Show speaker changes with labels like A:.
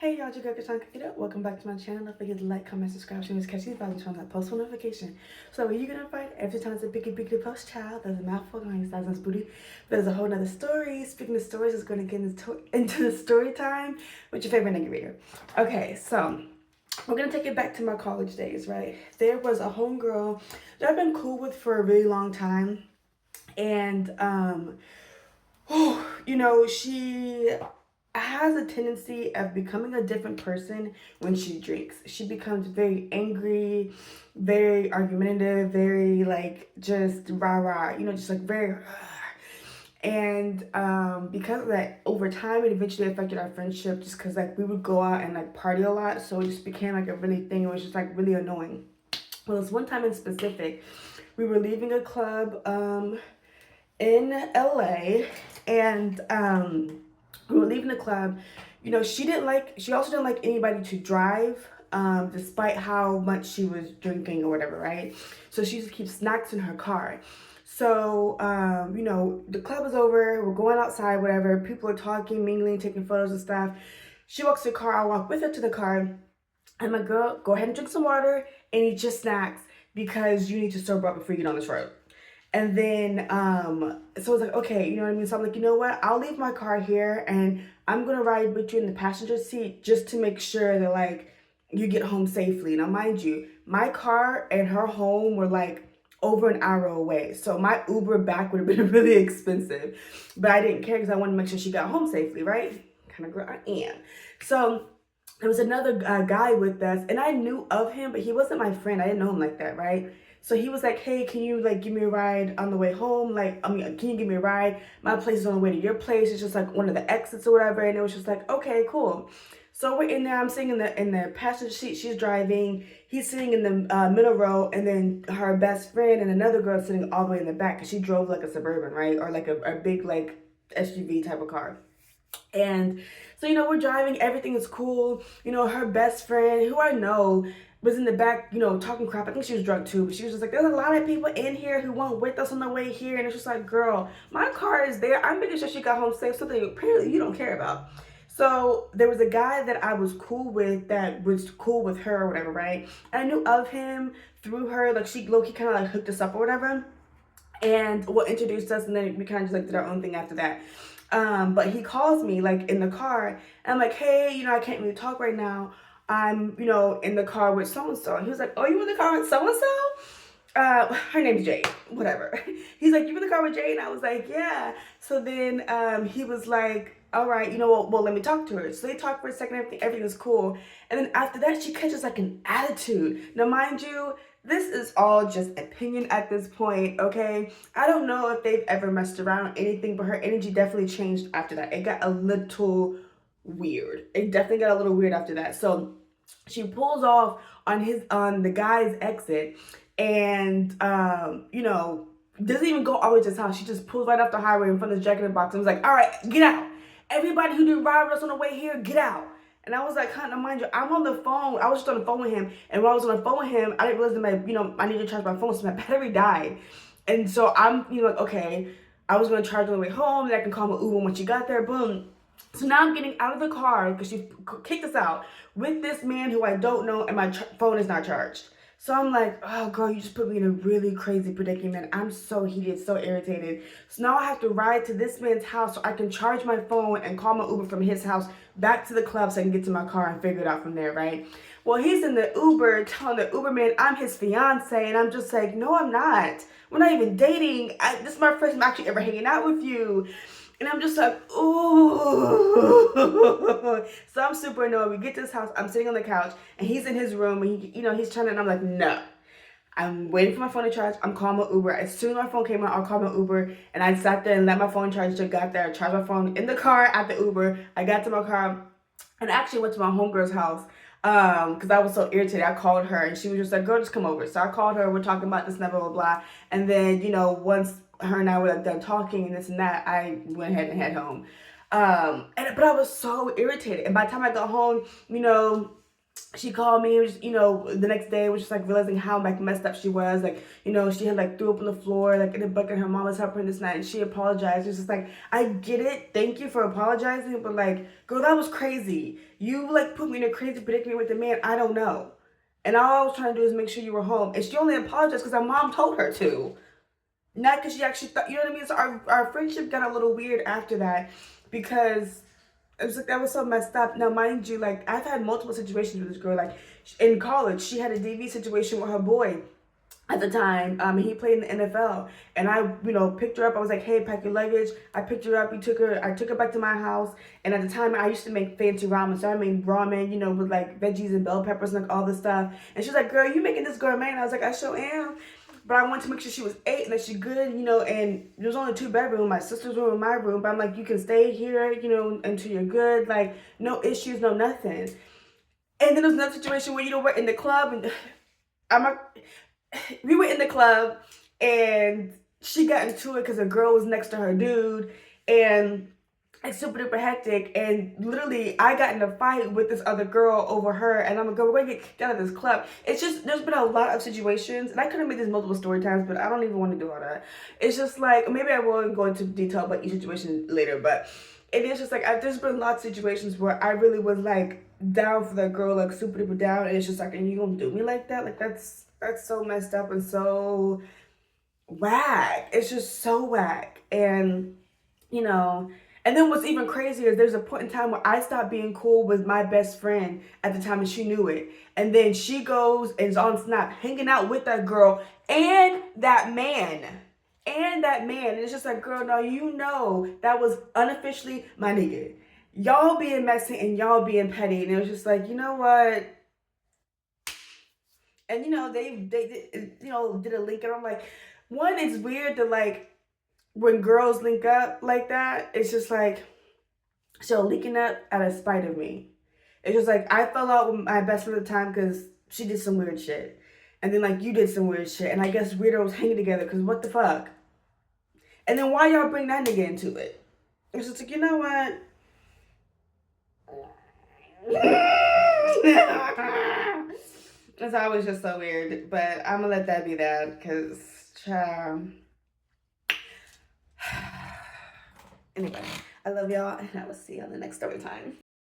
A: Hey y'all, your girl Kashan Kakita. Welcome back to my channel. Don't forget to like, comment, subscribe, share, catch these values on that post notification. So when you get notified every time it's a big post, child, there's a mouthful going size and booty. There's a whole nother story. Speaking of stories, it's going to get into the story time with your favorite nigga reader. Okay, so we're gonna take it back to my college days, right? There was a homegirl that I've been cool with for a really long time, and she has a tendency of becoming a different person when she drinks. She becomes very angry, very argumentative, very like just rah rah, just like very. And because of that, over time, it eventually affected our friendship just because like we would go out and like party a lot. So it just became like a really thing. It was just like really annoying. Well, this one time in specific, we were leaving a club in LA, and we were leaving the club. She also didn't like anybody to drive, despite how much she was drinking or whatever, right? So she used to keep snacks in her car. So, the club is over, we're going outside, whatever. People are talking, mingling, taking photos and stuff. She walks to the car, I walk with her to the car. I'm like, girl, go ahead and drink some water and eat your snacks because you need to sober up before you get on this road. And then, so I was like, okay, you know what I mean? So I'm like, you know what? I'll leave my car here and I'm going to ride with you in the passenger seat just to make sure that, like, you get home safely. Now, mind you, my car and her home were, like, over an hour away. So my Uber back would have been really expensive. But I didn't care because I wanted to make sure she got home safely, right? Kind of girl I am. So there was another guy with us, and I knew of him, but he wasn't my friend. I didn't know him like that, right? So he was like, hey, can you like give me a ride on the way home? Can you give me a ride? My place is on the way to your place. It's just like one of the exits or whatever. And it was just like, okay, cool. So we're in there. I'm sitting in the passenger seat. She's driving. He's sitting in the middle row, and then her best friend and another girl sitting all the way in the back because she drove like a Suburban, right, or like a big like SUV type of car. And so, we're driving, everything is cool. Her best friend, who I know, was in the back, talking crap. I think she was drunk too, but she was just like, there's a lot of people in here who went with us on the way here. And it's just like, girl, my car is there. I'm making sure she got home safe, something apparently you don't care about. So there was a guy that I was cool with that was cool with her or whatever, right? And I knew of him through her. Like, she low-key kind of like hooked us up or whatever. And introduced us, and then we kind of just like did our own thing after that. But he calls me like in the car, and I'm like, hey, I can't really talk right now. I'm, in the car with so and so. And he was like, oh, you in the car with so and so? Her name's Jade, whatever. He's like, you in the car with Jade? And I was like, yeah. So then he was like, all right, well, let me talk to her. So they talk for a second, everything is cool. And then after that, she catches like an attitude. Now, mind you, this is all just opinion at this point, okay? I don't know if they've ever messed around or anything, but her energy definitely changed after that. It got a little weird. It definitely got a little weird after that. So she pulls off on the guy's exit, and doesn't even go all the way to his house. She just pulls right off the highway in front of the Jack in the Box and was like, all right, get out. Everybody who didn't ride with us on the way here, get out. And I was like, kind of, mind you, I'm on the phone. I was just on the phone with him. And while I was on the phone with him, I didn't realize that I needed to charge my phone, so my battery died. And so I'm, like, okay, I was going to charge on the way home. Then I can call my Uber when she got there. Boom. So now I'm getting out of the car because she kicked us out with this man who I don't know, and my phone is not charged. So I'm like, oh, girl, you just put me in a really crazy predicament. I'm so heated, so irritated. So now I have to ride to this man's house so I can charge my phone and call my Uber from his house back to the club so I can get to my car and figure it out from there, right? Well, he's in the Uber telling the Uber man I'm his fiance, and I'm just like, no, I'm not. We're not even dating. This is my first time actually ever hanging out with you. And I'm just like, ooh. So I'm super annoyed. We get to his house. I'm sitting on the couch, and he's in his room, and he's trying to, and I'm like, no. I'm waiting for my phone to charge. I'm calling my Uber. As soon as my phone came out, I'll call my Uber. And I sat there and let my phone charge. Just got there, charged my phone in the car at the Uber. I got to my car and actually went to my homegirl's house because I was so irritated. I called her, and she was just like, girl, just come over. So I called her. We're talking about this, blah, blah, blah. And then, once her and I were done talking and this and that, I went ahead and head home. But I was so irritated. And by the time I got home, she called me, was, you know, the next day, was just like realizing how like messed up she was. Like, you know, she had like threw up on the floor, like in a bucket. Her mom was helping her this night, and she apologized. It's just like, I get it. Thank you for apologizing, but like, girl, that was crazy. You like put me in a crazy predicament with a man I don't know, and all I was trying to do is make sure you were home. And she only apologized because her mom told her to, not because she actually thought. You know what I mean? So our friendship got a little weird after that because it was like that was so messed up. Now, mind you, like I've had multiple situations with this girl. Like in college, she had a DV situation with her boy at the time. He played in the NFL, and I, you know, picked her up. I was like, "Hey, pack your luggage." I picked her up. We took her. I took her back to my house. And at the time, I used to make fancy ramen, so I made ramen, you know, with like veggies and bell peppers and like all this stuff. And she was like, "Girl, you making this gourmet?" And I was like, "I sure am." But I wanted to make sure she was 8 and that she good, you know, and there was only 2 bedrooms, my sister's room and my room. But I'm like, you can stay here, you know, until you're good. Like, no issues, no nothing. And then there's another situation where, you know, we're in the club and I'm a, we were in the club and she got into it because a girl was next to her dude. And it's super duper hectic, and literally I got in a fight with this other girl over her, and I'm like, we're gonna get kicked out of this club. It's just there's been a lot of situations, and I could have made this multiple story times, but I don't even want to do all that. It's just like maybe I will go into detail about each situation later, but it is just like there's been lots of situations where I really was like down for that girl, like super duper down, and it's just like, and you gonna do me like that? Like that's so messed up and so whack. It's just so whack, and you know. And then what's even crazier is there's a point in time where I stopped being cool with my best friend at the time and she knew it. And then she goes and is on Snap hanging out with that girl and that man. And that man. And it's just like, girl, no, you know that was unofficially my nigga. Y'all being messy and y'all being petty. And it was just like, you know what? And you know, they you know, did a link and I'm like, one, it's weird that like when girls link up like that, it's just like, so linking up out of spite of me. It's just like I fell out with my best friend at the time because she did some weird shit. And then like you did some weird shit. And I guess weirdos hang together because what the fuck? And then why y'all bring that nigga into it? It's just like, you know what? It's always just so weird. But I'm gonna let that be that because anyway, I love y'all and I will see you on the next story time.